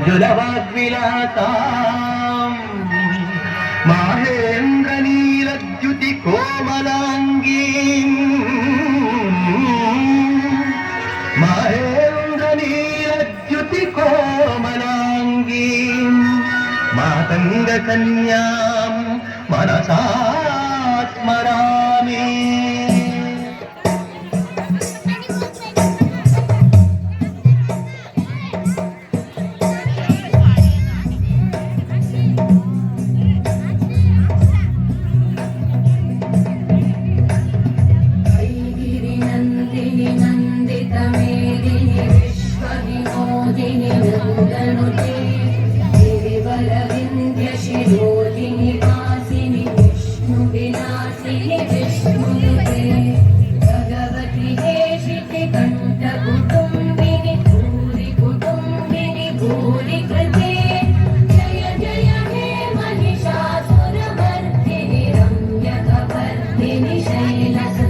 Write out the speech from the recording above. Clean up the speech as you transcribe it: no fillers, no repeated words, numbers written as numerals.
జులవాగ్విలాసాం మాహేంద్ర నీలద్యుతి కోమలాంగీ మహేంద్ర నీలద్యుతి కోమలాంగీ మాతంగ కన్యాం మనసా స్మరామి. शैलस